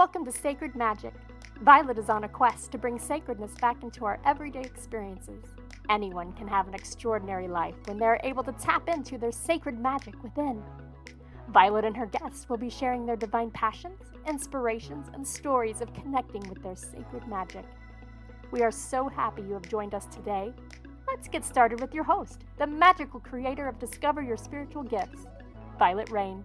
Welcome to Sacred Magic. Violet is on a quest to bring sacredness back into our everyday experiences. Anyone can have an extraordinary life when they are able to tap into their sacred magic within. Violet and her guests will be sharing their divine passions, inspirations, and stories of connecting with their sacred magic. We are so happy you have joined us today. Let's get started with your host, the magical creator of Discover Your Spiritual Gifts, Vialet Rayne.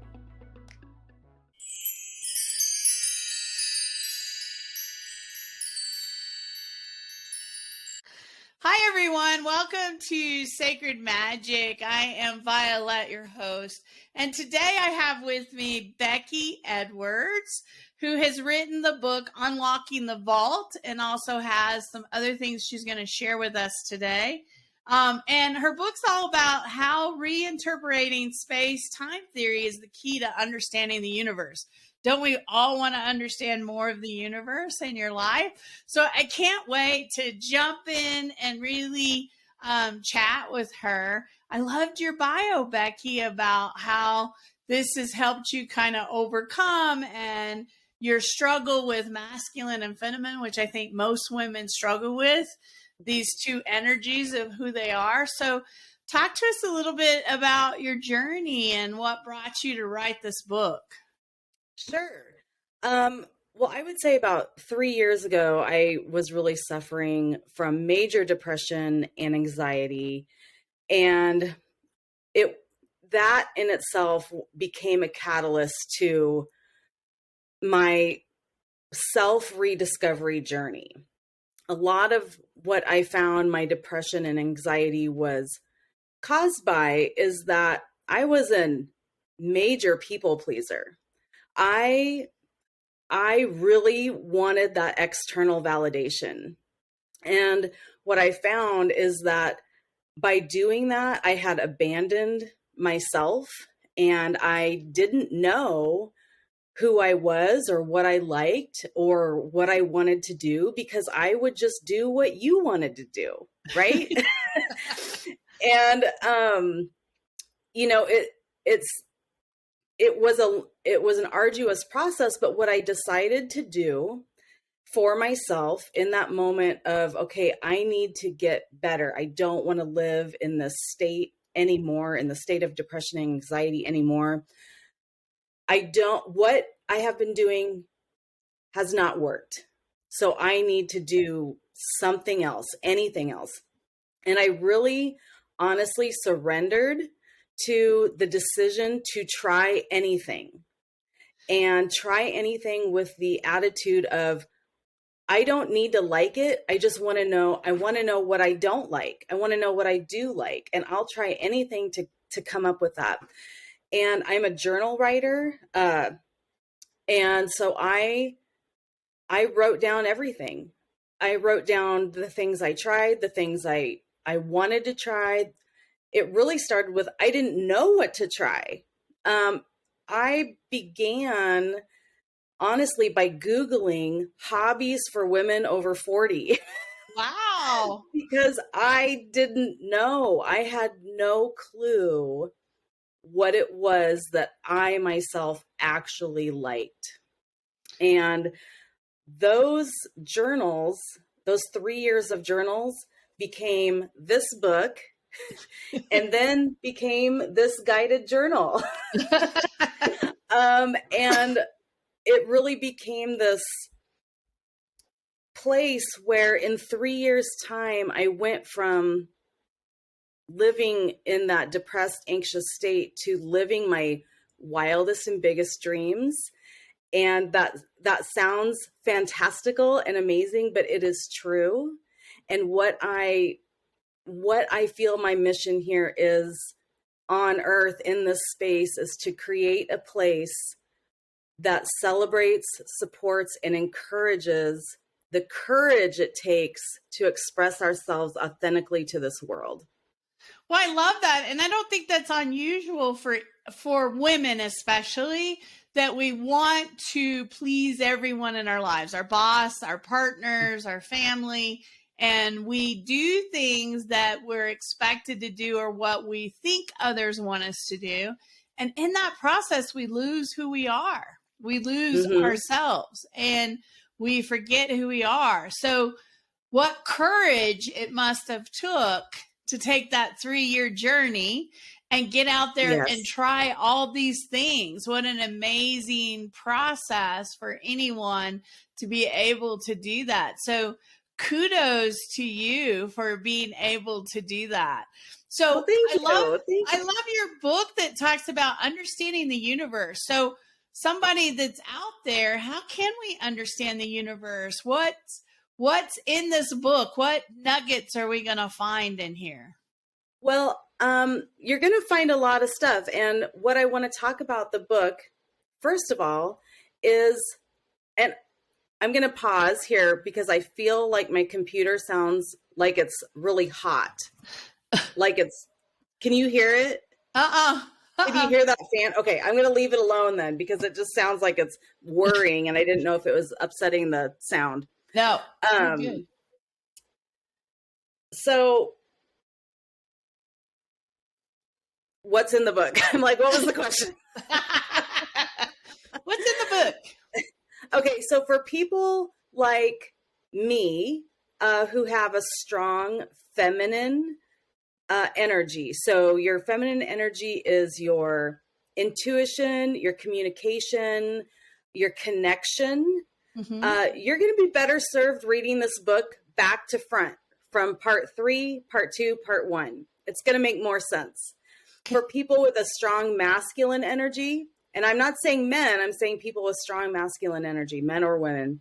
Hi, everyone. Welcome to Sacred Magic. I am Vialet, your host. And today I have with me Becky Edwards, who has written the book Unlocking the Vault and also has some other things she's going to share with us today. And her book's all about how reinterpreting space-time theory is the key to understanding the universe. Don't we all want to understand more of the universe in your life? So I can't wait to jump in and really chat with her. I loved your bio, Becky, about how this has helped you kind of overcome and your struggle with masculine and feminine, which I think most women struggle with, these two energies of who they are. So talk to us a little bit about your journey and what brought you to write this book. Sure. Well, I would say about 3 years ago, I was really suffering from major depression and anxiety. And that in itself became a catalyst to my self-rediscovery journey. A lot of what I found my depression and anxiety was caused by is that I was a major people pleaser. I really wanted that external validation. And what I found is that by doing that, I had abandoned myself and I didn't know who I was or what I liked or what I wanted to do because I would just do what you wanted to do, right? And, it was an arduous process, but what I decided to do for myself in that moment of, okay, I need to get better. I don't want to live in this state anymore, in the state of depression and anxiety anymore. What I have been doing has not worked. So I need to do something else, anything else. And I really honestly surrendered to the decision to try anything and try anything with the attitude of, I don't need to like it. I just want to know. I want to know what I don't like. I want to know what I do like. And I'll try anything to come up with that. And I'm a journal writer. And so I wrote down everything. I wrote down the things I tried, the things I wanted to try. It really started with, I didn't know what to try. I began, honestly, by Googling hobbies for women over 40. Wow. Because I didn't know. I had no clue what it was that I myself actually liked. And those journals, those 3 years of journals became this book and then became this guided journal. And it really became this place where in 3 years' time, I went from living in that depressed, anxious state to living my wildest and biggest dreams. And that sounds fantastical and amazing, but it is true. And what I feel my mission here is on earth in this space is to create a place that celebrates, supports, and encourages the courage it takes to express ourselves authentically to this world. Well, I love that. And I don't think that's unusual for women, especially, that we want to please everyone in our lives, our boss, our partners, our family. And we do things that we're expected to do or what we think others want us to do. And in that process, we lose who we are. We lose ourselves and we forget who we are. So what courage it must have took to take that 3-year journey and get out there and try all these things. What an amazing process for anyone to be able to do that. So kudos to you for being able to do that. So I love your book that talks about understanding the universe. So somebody that's out there, how can we understand the universe? What's in this book? What nuggets are we going to find in here? Well, you're going to find a lot of stuff. And what I want to talk about the book, first of all, is, and I'm going to pause here because I feel like my computer sounds like it's really hot. Can you hear it? Can you hear that fan? Okay, I'm going to leave it alone then because it just sounds like it's whirring and I didn't know if it was upsetting the sound. No. Good. So what's in the book? I'm like, what was the question? What's in the book? Okay, so for people like me who have a strong feminine energy. So your feminine energy is your intuition, your communication, your connection. You're going to be better served reading this book back to front from part 3, part 2, part 1. It's going to make more sense. For people with a strong masculine energy, and I'm not saying men, I'm saying people with strong masculine energy, men or women,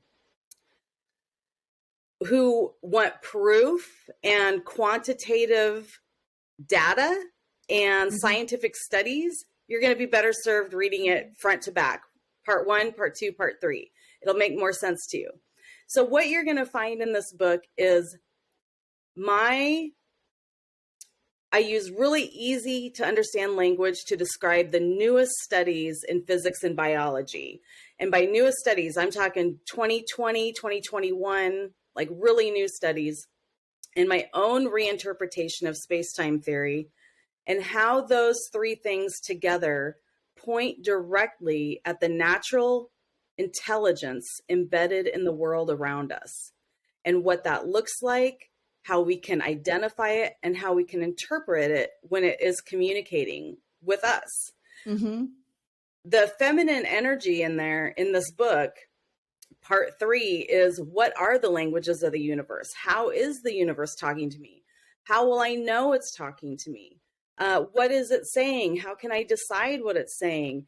who want proof and quantitative data and scientific studies, you're going to be better served reading it front to back, part 1, part 2, part 3. It'll make more sense to you. So what you're going to find in this book is I use really easy to understand language to describe the newest studies in physics and biology. And by newest studies, I'm talking 2020, 2021, like really new studies, and my own reinterpretation of space-time theory and how those 3 things together point directly at the natural intelligence embedded in the world around us and what that looks like, how we can identify it, and how we can interpret it when it is communicating with us. The feminine energy in this book, part 3, is what are the languages of the universe? How is the universe talking to me? How will I know it's talking to me? What is it saying? How can I decide what it's saying?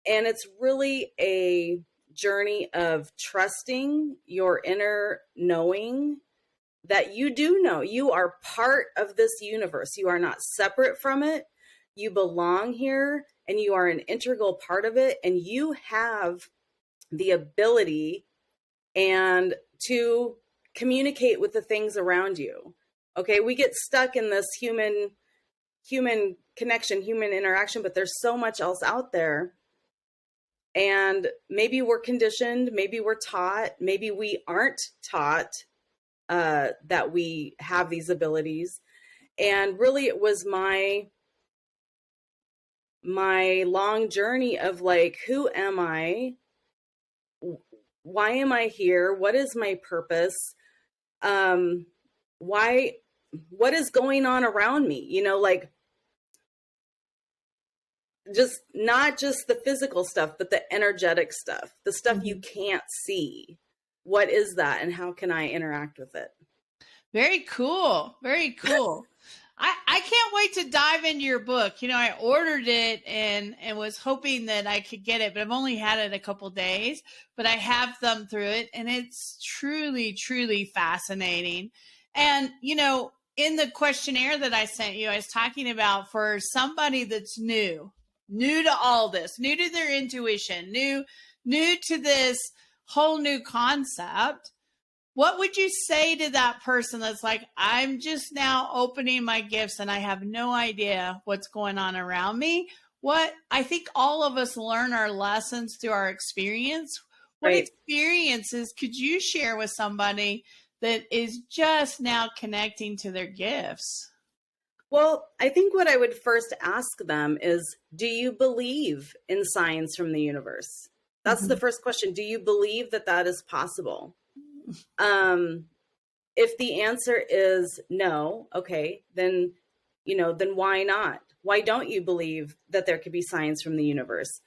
And it's really a journey of trusting your inner knowing that you do know you are part of this universe. You are not separate from it. You belong here and you are an integral part of it. And you have the ability and to communicate with the things around you. Okay, we get stuck in this human connection, human interaction, but there's so much else out there. And maybe we're conditioned, maybe we're taught, maybe we aren't taught that we have these abilities. And really it was my long journey of like, who am I? Why am I here? What is my purpose? What is going on around me? You know, like just not just the physical stuff, but the energetic stuff, the stuff you can't see. What is that and how can I interact with it? Very cool. Very cool. I can't wait to dive into your book. You know, I ordered it and was hoping that I could get it, but I've only had it a couple days, but I have thumbed through it and it's truly, truly fascinating. And, you know, in the questionnaire that I sent you, I was talking about for somebody that's new to all this, new to their intuition, new to this whole new concept. What would you say to that person that's like, I'm just now opening my gifts and I have no idea what's going on around me? I think all of us learn our lessons through our experience. What experiences could you share with somebody that is just now connecting to their gifts? Well, I think what I would first ask them is, do you believe in signs from the universe? That's the first question. Do you believe that that is possible? If the answer is no, okay, then, then why not? Why don't you believe that there could be signs from the universe,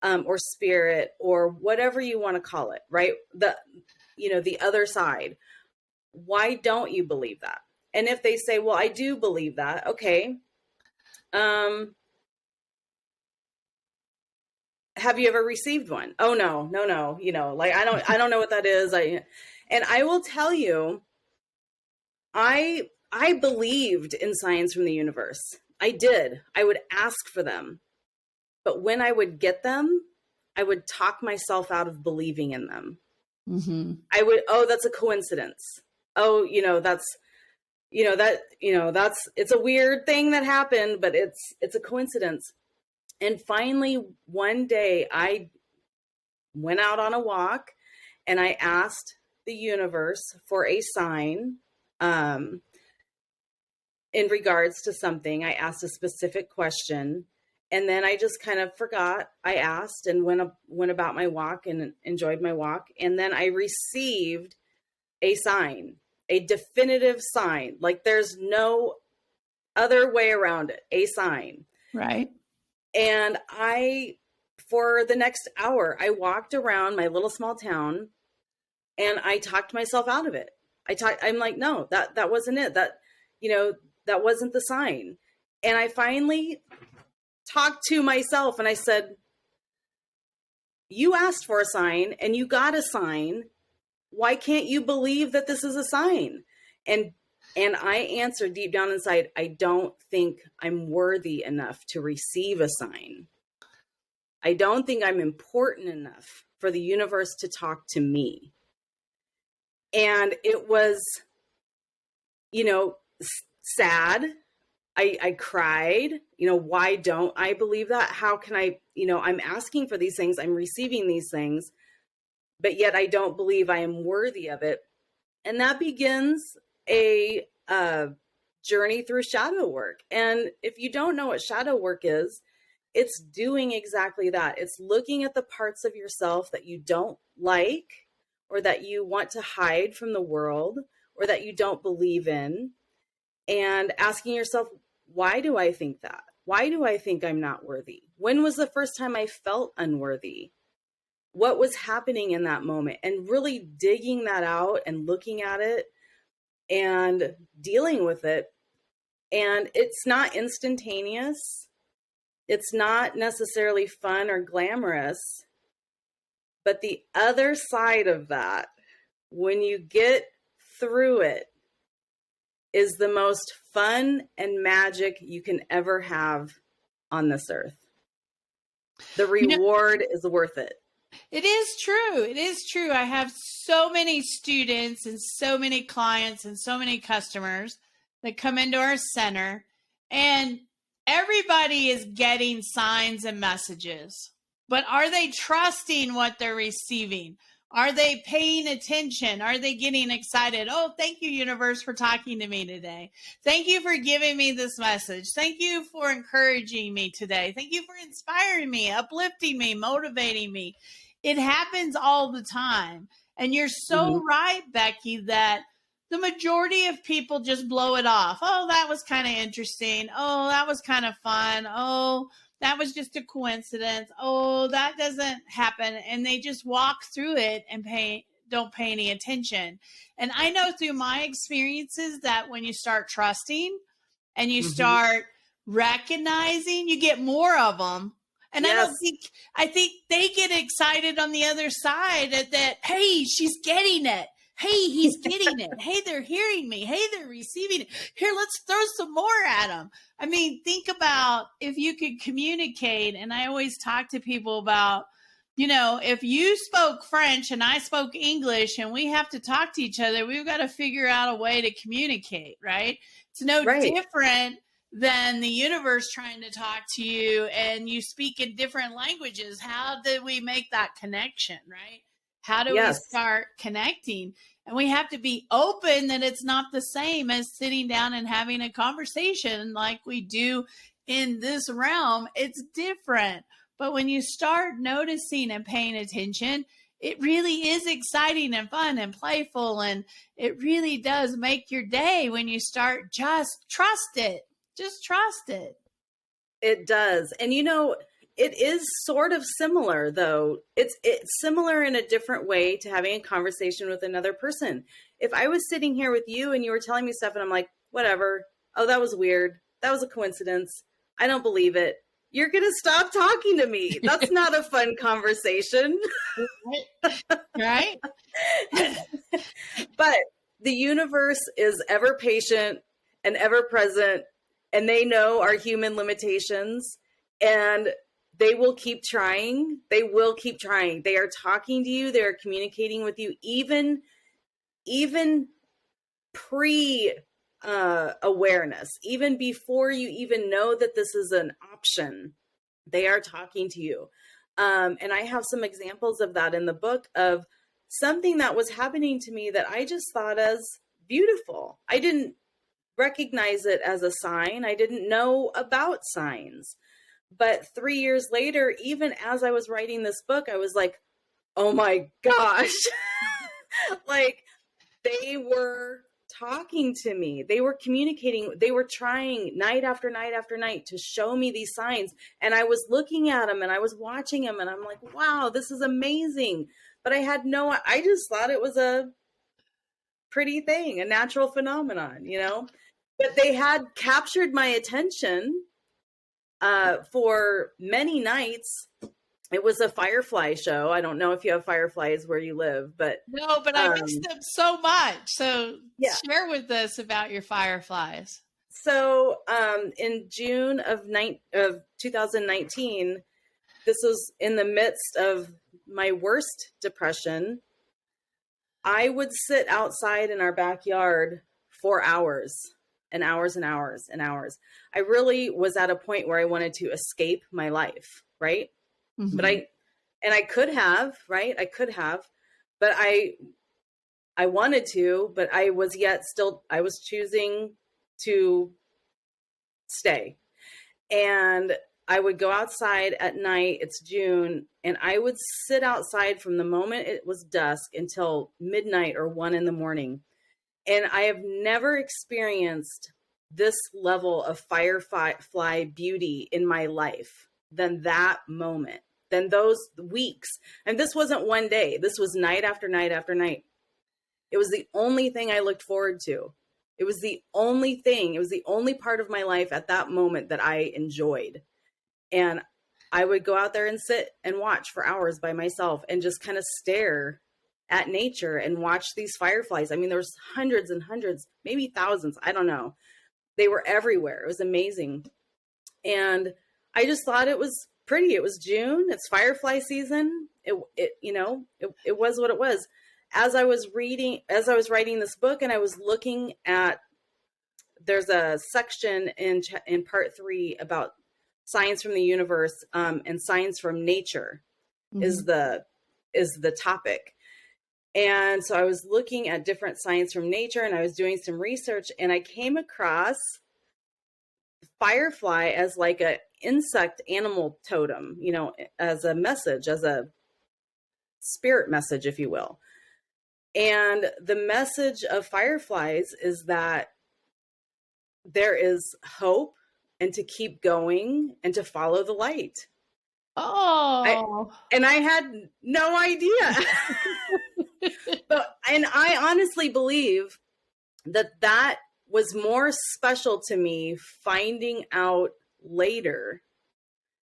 or spirit, or whatever you want to call it, right? The other side. Why don't you believe that? And if they say, well, I do believe that, okay. Have you ever received one? Oh, no. I don't know what that is. And I will tell you, I believed in signs from the universe. I did. I would ask for them. But when I would get them, I would talk myself out of believing in them. Mm-hmm. I would, that's a coincidence. Oh, it's a weird thing that happened, but it's a coincidence. And finally, one day I went out on a walk and I asked the universe for a sign, in regards to something. I asked a specific question, and then I just kind of forgot. I asked and went about my walk and enjoyed my walk. And then I received a sign, a definitive sign. Like there's no other way around it, a sign. Right. And for the next hour, I walked around my little small town and I talked myself out of it. I'm like, no, that wasn't it. That wasn't the sign. And I finally talked to myself and I said, you asked for a sign and you got a sign. Why can't you believe that this is a sign? And I answered deep down inside, I don't think I'm worthy enough to receive a sign. I don't think I'm important enough for the universe to talk to me. And it was, sad. I cried, why don't I believe that? How can I, I'm asking for these things, I'm receiving these things, but yet I don't believe I am worthy of it. And that begins a journey through shadow work. And if you don't know what shadow work is, it's doing exactly that. It's looking at the parts of yourself that you don't like, or that you want to hide from the world, or that you don't believe in, and asking yourself, why do I think that? Why do I think I'm not worthy? When was the first time I felt unworthy? What was happening in that moment? And really digging that out and looking at it and dealing with it. And it's not instantaneous. It's not necessarily fun or glamorous. But the other side of that, when you get through it, is the most fun and magic you can ever have on this earth. The reward is worth it. It is true. It is true. I have so many students and so many clients and so many customers that come into our center, and everybody is getting signs and messages. But are they trusting what they're receiving? Are they paying attention? Are they getting excited? Oh, thank you, universe, for talking to me today. Thank you for giving me this message. Thank you for encouraging me today. Thank you for inspiring me, uplifting me, motivating me. It happens all the time. And you're so right, Becky, that the majority of people just blow it off. Oh, that was kind of interesting. Oh, that was kind of fun. Oh, that was just a coincidence. Oh, that doesn't happen. And they just walk through it and don't pay any attention. And I know through my experiences that when you start trusting and you start recognizing, you get more of them. And yes. I think they get excited on the other side that, hey, she's getting it. Hey, he's getting it. Hey, they're hearing me. Hey, they're receiving it. Here, let's throw some more at them. I mean, think about if you could communicate. And I always talk to people about, if you spoke French and I spoke English and we have to talk to each other, we've got to figure out a way to communicate, right? It's no different than the universe trying to talk to you and you speak in different languages. How did we make that connection, right? How do we start connecting? And we have to be open that it's not the same as sitting down and having a conversation like we do in this realm. It's different. But when you start noticing and paying attention, it really is exciting and fun and playful. And it really does make your day when you start just trust it. Just trust it. It does. And it is sort of similar, though. It's similar in a different way to having a conversation with another person. If I was sitting here with you and you were telling me stuff and I'm like, whatever. Oh, that was weird. That was a coincidence. I don't believe it. You're going to stop talking to me. That's not a fun conversation. Right? But the universe is ever patient and ever present, and they know our human limitations, and they will keep trying. They will keep trying. They are talking to you. They are communicating with you, even pre awareness, even before you even know that this is an option. They are talking to you. And I have some examples of that in the book, of something that was happening to me that I just thought as beautiful. I didn't recognize it as a sign. I didn't know about signs. But 3 years later, even as I was writing this book, I was like, oh my gosh, like they were talking to me. They were communicating. They were trying night after night after night to show me these signs. And I was looking at them and I was watching them and I'm like, wow, this is amazing. But I just thought it was a pretty thing, a natural phenomenon, but they had captured my attention for many nights. It was a firefly show. I don't know if you have fireflies where you live, but no, but I miss them so much. So yeah. Share with us about your fireflies. So in June of 2019, this was in the midst of my worst depression. I would sit outside in our backyard for hours and hours and hours and hours. I really was at a point where I wanted to escape my life, right? Mm-hmm. But I could have, right? I could have, but I wanted to, but I was choosing to stay. And I would go outside at night, it's June, and I would sit outside from the moment it was dusk until midnight or 1 a.m. And I have never experienced this level of firefly beauty in my life than that moment, than those weeks. And this wasn't one day. This was night after night after night. It was the only thing I looked forward to. It was the only thing. It was the only part of my life at that moment that I enjoyed. And I would go out there and sit and watch for hours by myself and just kind of stare at nature and watch these fireflies. I mean, there was hundreds and hundreds, maybe thousands. I don't know. They were everywhere. It was amazing. And I just thought it was pretty. It was June. It's firefly season. It was what it was. As I was writing this book and I was looking at, there's a section in part 3 about signs from the universe, and signs from nature is the topic. And so I was looking at different signs from nature and I was doing some research and I came across firefly as like a insect animal totem, as a message, as a spirit message, if you will. And the message of fireflies is that there is hope and to keep going and to follow the light. Oh, I had no idea. And I honestly believe that was more special to me finding out later,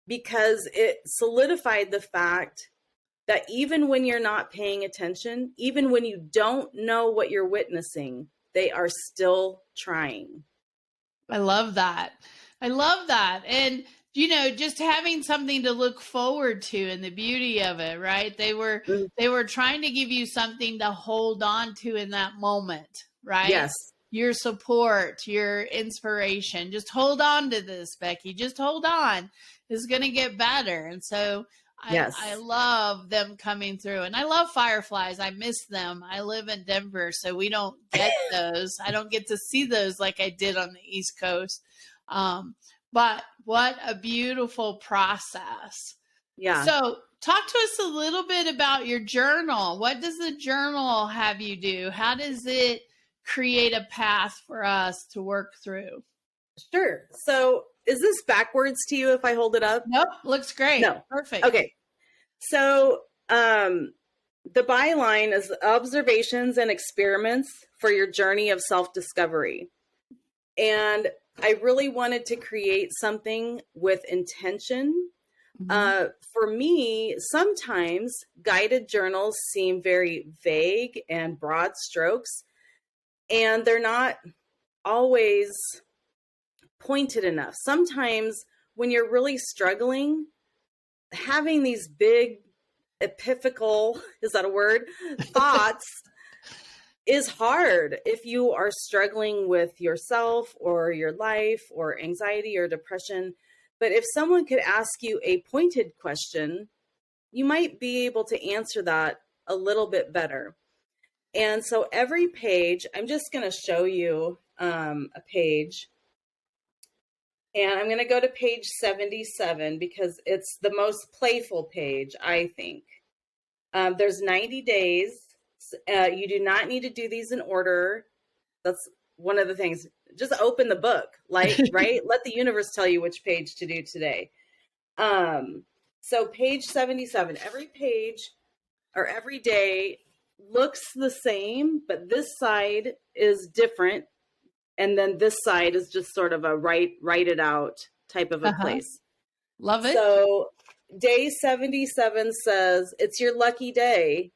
because it solidified the fact that even when you're not paying attention, even when you don't know what you're witnessing, they are still trying. I love that. And, just having something to look forward to and the beauty of it, right? They were trying to give you something to hold on to in that moment, right? Yes. Your support, your inspiration. Just hold on to this, Becky. Just hold on. It's going to get better. And so I love them coming through, and I love fireflies. I miss them. I live in Denver, so we don't get those. I don't get to see those like I did on the East Coast. But what a beautiful process Yeah. So talk to us a little bit about your journal. What does the journal have you do? How does it create a path for us to work through? Sure. So is this backwards to you if I hold it up? Nope. Looks great. No. Perfect. Okay. So the byline is observations and experiments for your journey of self-discovery. And I really wanted to create something with intention. For me, sometimes guided journals seem very vague and broad strokes, and they're not always pointed enough. Sometimes when you're really struggling, having these big epiphanical, is that a word? Thoughts is hard if you are struggling with yourself or your life or anxiety or depression. But if someone could ask you a pointed question, you might be able to answer that a little bit better. And so every page, I'm just going to show you a page. And I'm going to go to page 77 because it's the most playful page, I think. There's 90 days. You do not need to do these in order. That's one of the things. Just open the book, like, right? Let the universe tell you which page to do today. So page 77, every page or every day looks the same, but this side is different. And then this side is just sort of a write it out type of a place. Love it. So day 77 says, it's your lucky day.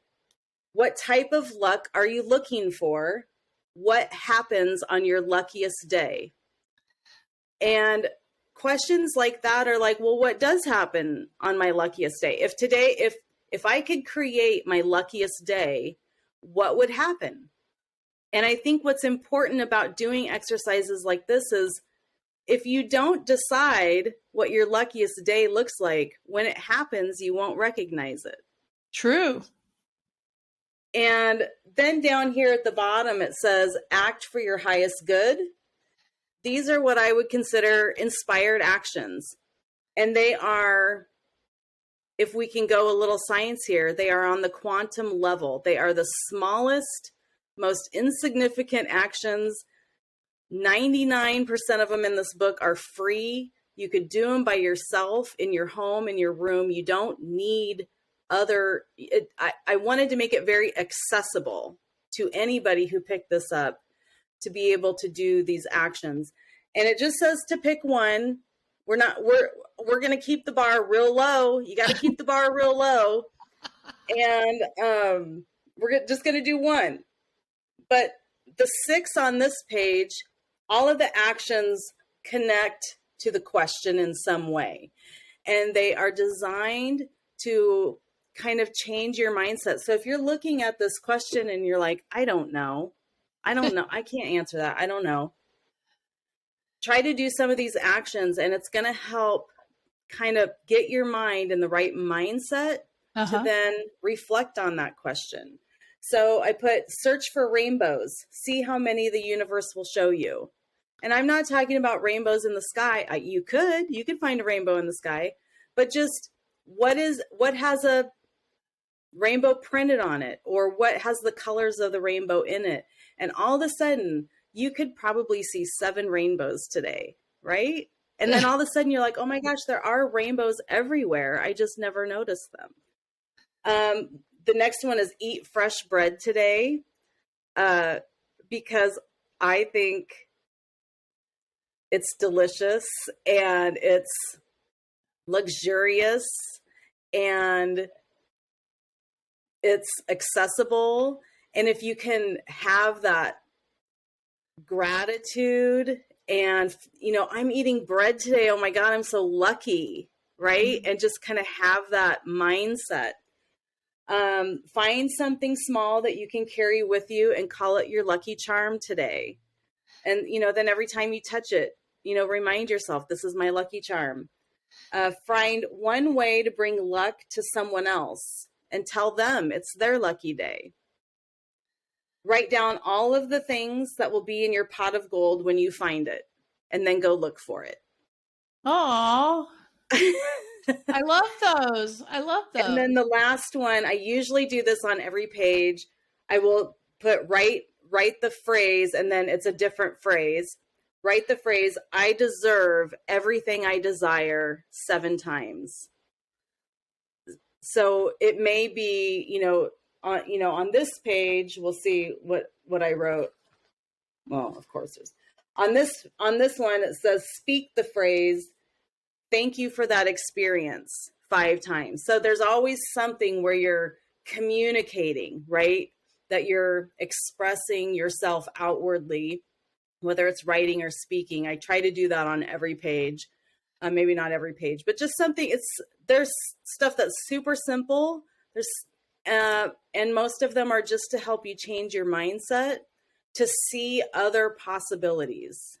What type of luck are you looking for? What happens on your luckiest day? And questions like that are like, well, what does happen on my luckiest day? If I could create my luckiest day, what would happen? And I think what's important about doing exercises like this is if you don't decide what your luckiest day looks like, when it happens, you won't recognize it. True. And then down here at the bottom, it says, act for your highest good. These are what I would consider inspired actions. And they are, if we can go a little science here, they are on the quantum level. They are the smallest, most insignificant actions. 99% of them in this book are free. You could do them by yourself in your home, in your room. You don't need I wanted to make it very accessible to anybody who picked this up to be able to do these actions. And it just says to pick one. We're going to keep the bar real low. You got to keep the bar real low. And we're just going to do one. But the 6 on this page, all of the actions connect to the question in some way. And they are designed to kind of change your mindset. So if you're looking at this question and you're like, I don't know. I can't answer that. I don't know. Try to do some of these actions and it's going to help kind of get your mind in the right mindset to then reflect on that question. So I put search for rainbows, see how many the universe will show you. And I'm not talking about rainbows in the sky. You could find a rainbow in the sky, but just what has a rainbow printed on it, or what has the colors of the rainbow in it. And all of a sudden you could probably see 7 rainbows today, right? And then all of a sudden you're like, oh my gosh, there are rainbows everywhere. I just never noticed them. The next one is eat fresh bread today, because I think it's delicious and it's luxurious and it's accessible. And if you can have that gratitude and, I'm eating bread today. Oh my God, I'm so lucky, right? And just kind of have that mindset. Find something small that you can carry with you and call it your lucky charm today. And, then every time you touch it, remind yourself, this is my lucky charm. Find one way to bring luck to someone else and tell them it's their lucky day. Write down all of the things that will be in your pot of gold when you find it, and then go look for it. Oh, I love those. I love And those. then the last one, I usually do this on every page. I will put write the phrase, and then it's a different phrase. Write the phrase, I deserve everything I desire 7 times. So it may be, on this page, we'll see what I wrote. Well, of course there's on this one, it says, speak the phrase, thank you for that experience 5 times. So there's always something where you're communicating, right? That you're expressing yourself outwardly, whether it's writing or speaking. I try to do that on every page. Maybe not every page, but just something. There's stuff that's super simple. And most of them are just to help you change your mindset to see other possibilities.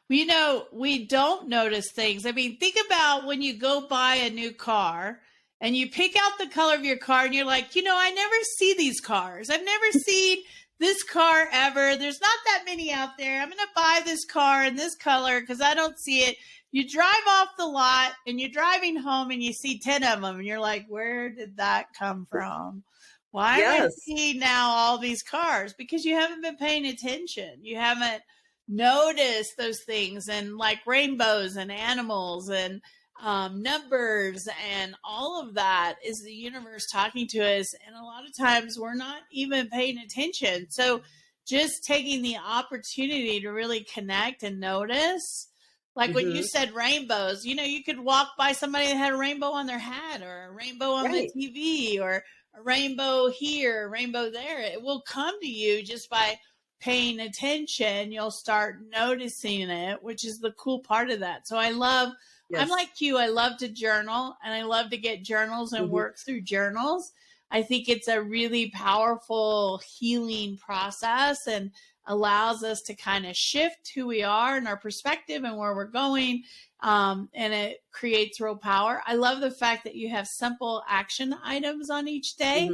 We don't notice things. I mean, think about when you go buy a new car and you pick out the color of your car and you're like, I never see these cars. I've never seen this car ever. There's not that many out there. I'm going to buy this car in this color because I don't see it. You drive off the lot and you're driving home and you see 10 of them and you're like, where did that come from? Why am I seeing now all these cars? Because you haven't been paying attention. You haven't noticed those things, and like rainbows and animals and numbers and all of that is the universe talking to us. And a lot of times we're not even paying attention. So just taking the opportunity to really connect and notice. Like when you said rainbows, you could walk by somebody that had a rainbow on their hat or a rainbow on the TV or a rainbow here, a rainbow there. It will come to you just by paying attention. You'll start noticing it, which is the cool part of that. So I'm like you. I love to journal, and I love to get journals and work through journals. I think it's a really powerful healing process and allows us to kind of shift who we are and our perspective and where we're going. And it creates real power. I love the fact that you have simple action items on each day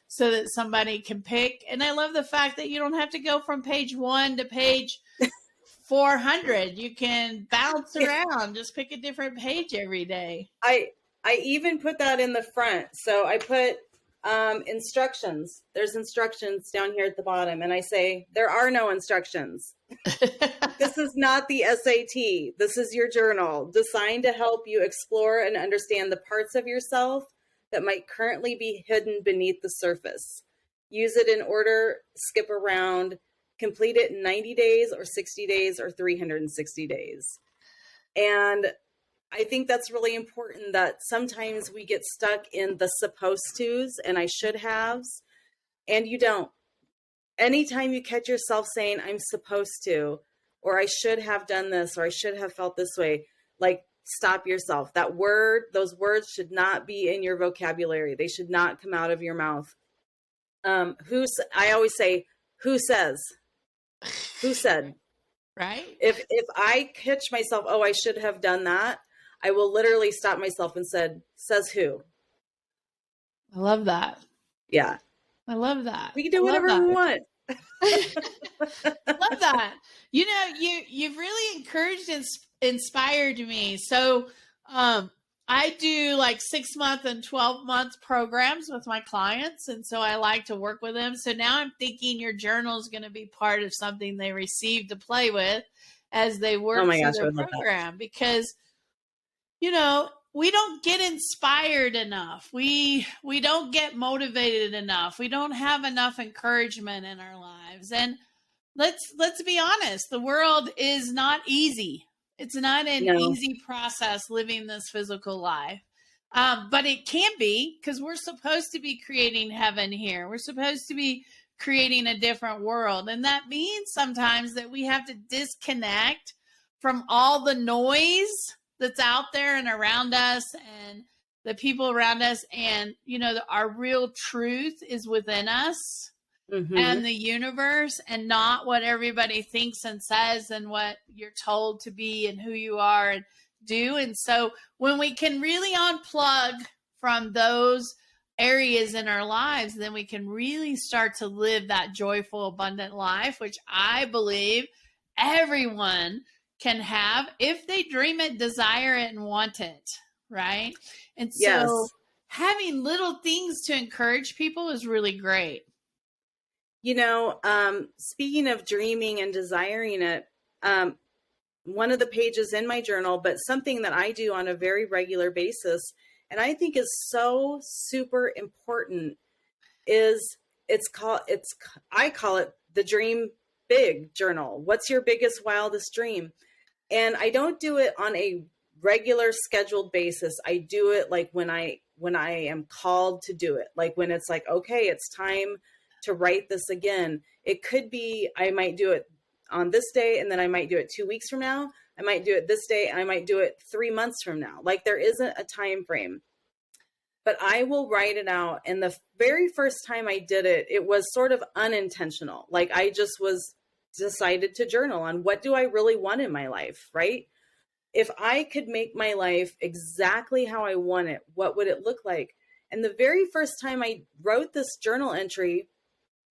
so that somebody can pick. And I love the fact that you don't have to go from page 1 to page 400. You can bounce around, just pick a different page every day. I even put that in the front. So I put instructions. There's instructions down here at the bottom. And I say, there are no instructions. This is not the SAT. This is your journal designed to help you explore and understand the parts of yourself that might currently be hidden beneath the surface. Use it in order, skip around, complete it in 90 days or 60 days or 360 days. And I think that's really important, that sometimes we get stuck in the supposed tos and I should haves, and you don't. Anytime you catch yourself saying, I'm supposed to, or I should have done this, or I should have felt this way, like, stop yourself. Those words should not be in your vocabulary. They should not come out of your mouth. I always say, who says? Who said? Right? If I catch myself, oh, I should have done that, I will literally stop myself and says who? I love that. Yeah. I love that. We can do whatever we want. Love that. You've really encouraged and inspired me. So I do like 6-month and 12-month programs with my clients. And so I like to work with them. So now I'm thinking your journal is going to be part of something they receive to play with as they work through their program. Because, we don't get inspired enough. We don't get motivated enough. We don't have enough encouragement in our lives. And let's be honest, the world is not easy. It's not an easy process living this physical life. But it can be, because we're supposed to be creating heaven here. We're supposed to be creating a different world. And that means sometimes that we have to disconnect from all the noise that's out there and around us and the people around us. And, our real truth is within us and the universe, and not what everybody thinks and says and what you're told to be and who you are and do. And so when we can really unplug from those areas in our lives, then we can really start to live that joyful, abundant life, which I believe everyone can have if they dream it, desire it, and want it. right? And Yes. so having little things to encourage people is really great. Speaking of dreaming and desiring it, one of the pages in my journal, but something that I do on a very regular basis, and I think is so super important, is I call it the Dream Big Journal. What's your biggest, wildest dream? And I don't do it on a regular scheduled basis. I do it like when I am called to do it, like when it's like, okay, it's time to write this again. It could be, I might do it on this day, and then I might do it 2 weeks from now. I might do it this day, and I might do it 3 months from now. Like there isn't a time frame, but I will write it out. And the very first time I did it, it was sort of unintentional. Like I just was decided to journal on what do I really want in my life, right? If I could make my life exactly how I want it, what would it look like? And the very first time I wrote this journal entry,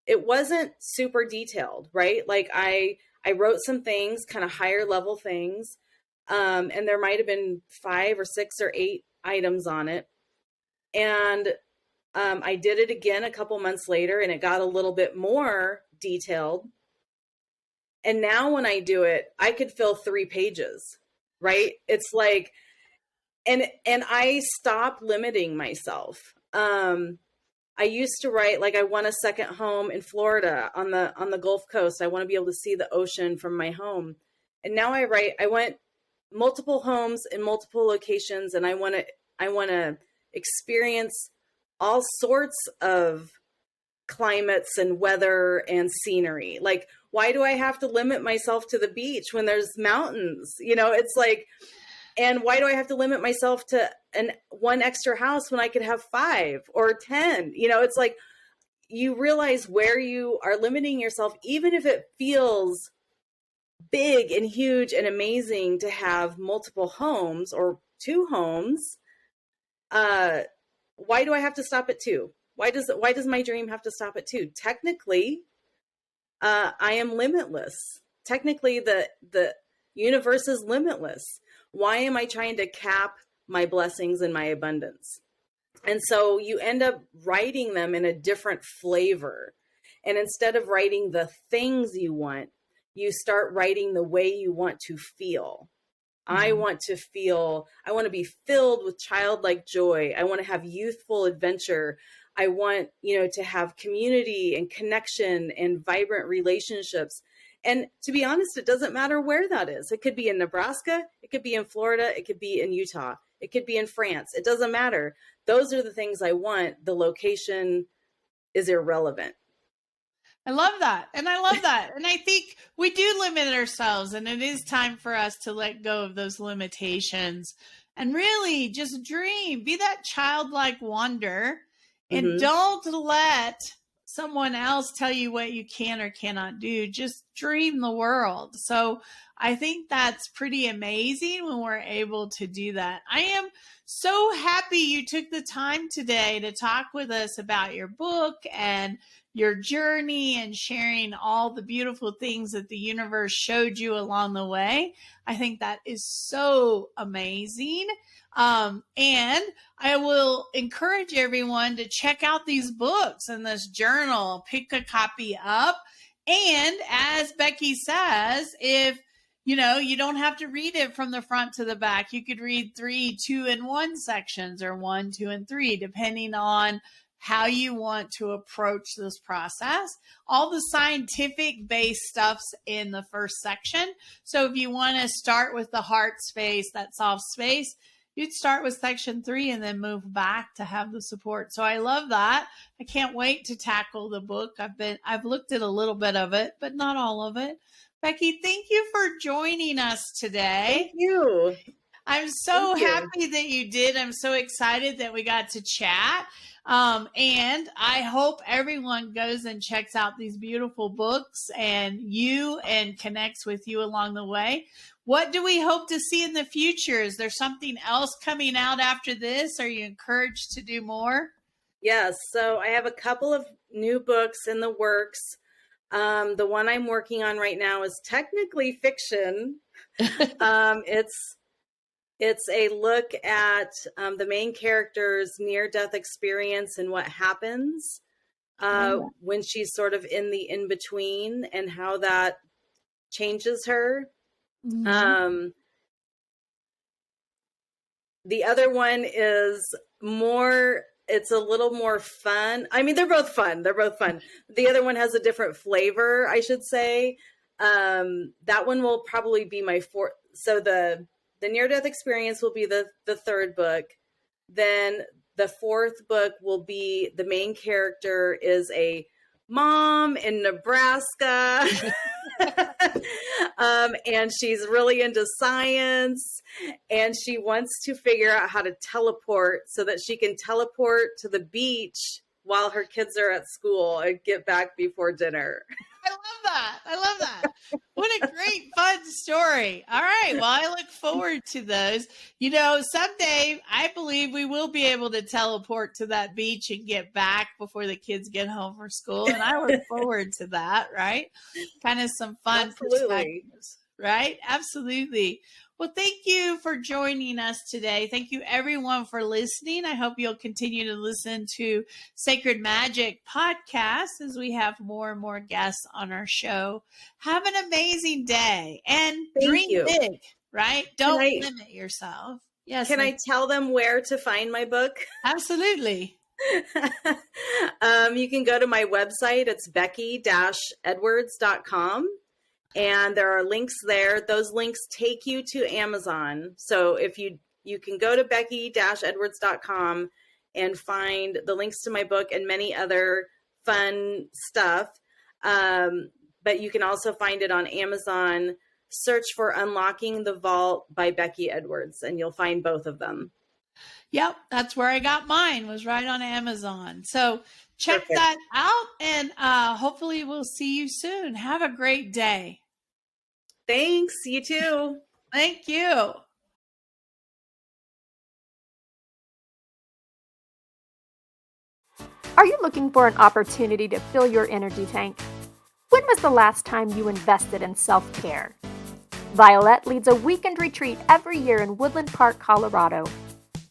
it wasn't super detailed, right? Like I wrote some things, kind of higher level things. And there might've been 5 or 6 or 8 items on it. And I did it again a couple months later, and it got a little bit more detailed. And now when I do it, I could fill 3 pages, right? It's like, and I stop limiting myself. I used to write, like, I want a second home in Florida on the Gulf Coast. I want to be able to see the ocean from my home. And now I write, I want multiple homes in multiple locations, and I want to experience all sorts of climates and weather and scenery. Like, why do I have to limit myself to the beach when there's mountains? It's like, and why do I have to limit myself to one extra house when I could have 5 or 10? It's like you realize where you are limiting yourself, even if it feels big and huge and amazing to have multiple homes or 2 homes. Why do I have to stop at 2? Why does my dream have to stop at 2? Technically, I am limitless. Technically, the universe is limitless. Why am I trying to cap my blessings and my abundance? And so you end up writing them in a different flavor. And instead of writing the things you want, you start writing the way you want to feel. I want to be filled with childlike joy. I want to have youthful adventure. I want, to have community and connection and vibrant relationships. And to be honest, it doesn't matter where that is. It could be in Nebraska. It could be in Florida. It could be in Utah. It could be in France. It doesn't matter. Those are the things I want. The location is irrelevant. I love that. And I love that. And I think we do limit ourselves, and it is time for us to let go of those limitations and really just dream, be that childlike wonder, and don't let someone else tell you what you can or cannot do. Just dream the world. So I think that's pretty amazing when we're able to do that. I am so happy you took the time today to talk with us about your book and your journey and sharing all the beautiful things that the universe showed you along the way. I think that is so amazing. And I will encourage everyone to check out these books and this journal, pick a copy up. And as Becky says, if you don't have to read it from the front to the back, you could read 3, 2, and 1 sections, or 1, 2, and 3, depending on how you want to approach this process. All the scientific based stuff's in the first section. So if you want to start with the heart space, that soft space, you'd start with section 3 and then move back to have the support. So I love that. I can't wait to tackle the book. I've looked at a little bit of it, but not all of it. Becky, thank you for joining us today. Thank you. I'm so happy that you did. I'm so excited that we got to chat. And I hope everyone goes and checks out these beautiful books and connects with you along the way. What do we hope to see in the future? Is there something else coming out after this? Are you encouraged to do more? Yes. So I have a couple of new books in the works. The one I'm working on right now is technically fiction. It's It's a look at the main character's near-death experience and what happens when she's sort of in the in-between and how that changes her. Mhm. The other one is it's a little more fun. I mean, they're both fun. The other one has a different flavor, I should say. That one will probably be my fourth. So the near-death experience will be the third book. Then the fourth book will be the main character is a mom in Nebraska. And she's really into science, and she wants to figure out how to teleport so that she can teleport to the beach while her kids are at school and get back before dinner. I love that. What a great, fun story. All right. Well, I look forward to those. Someday I believe we will be able to teleport to that beach and get back before the kids get home from school. And I look forward to that, right? Kind of some fun perspectives, right? Absolutely. Well, thank you for joining us today. Thank you, everyone, for listening. I hope you'll continue to listen to Sacred Magic podcast as we have more and more guests on our show. Have an amazing day and dream big, right? Don't limit yourself. Yes. Can I tell them where to find my book? Absolutely. You can go to my website. It's becky-edwards.com. And there are links there. Those links take you to Amazon. So if you can go to becky-edwards.com and find the links to my book and many other fun stuff. But you can also find it on Amazon. Search for Unlocking the Vault by Becky Edwards, and you'll find both of them. Yep, that's where I got mine, was right on Amazon. So check that out, and hopefully we'll see you soon. Have a great day. Thanks. You too. Thank you. Are you looking for an opportunity to fill your energy tank? When was the last time you invested in self-care? Vialet leads a weekend retreat every year in Woodland Park, Colorado.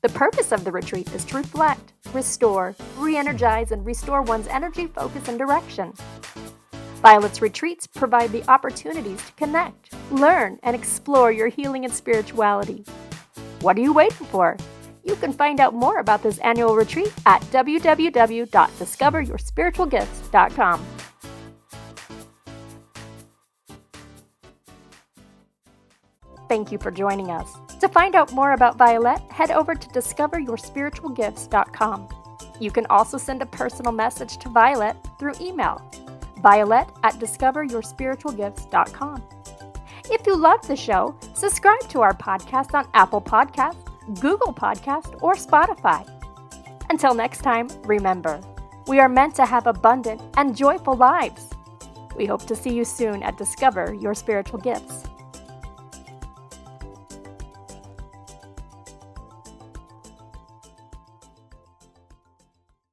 The purpose of the retreat is to reflect, restore, re-energize, and restore one's energy, focus, and direction. Violet's retreats provide the opportunities to connect, learn, and explore your healing and spirituality. What are you waiting for? You can find out more about this annual retreat at www.discoveryourspiritualgifts.com. Thank you for joining us. To find out more about Vialet, head over to discoveryourspiritualgifts.com. You can also send a personal message to Vialet through email, violet@discoveryourspiritualgifts.com. If you love the show, subscribe to our podcast on Apple Podcasts, Google Podcasts, or Spotify. Until next time, remember, we are meant to have abundant and joyful lives. We hope to see you soon at Discover Your Spiritual Gifts.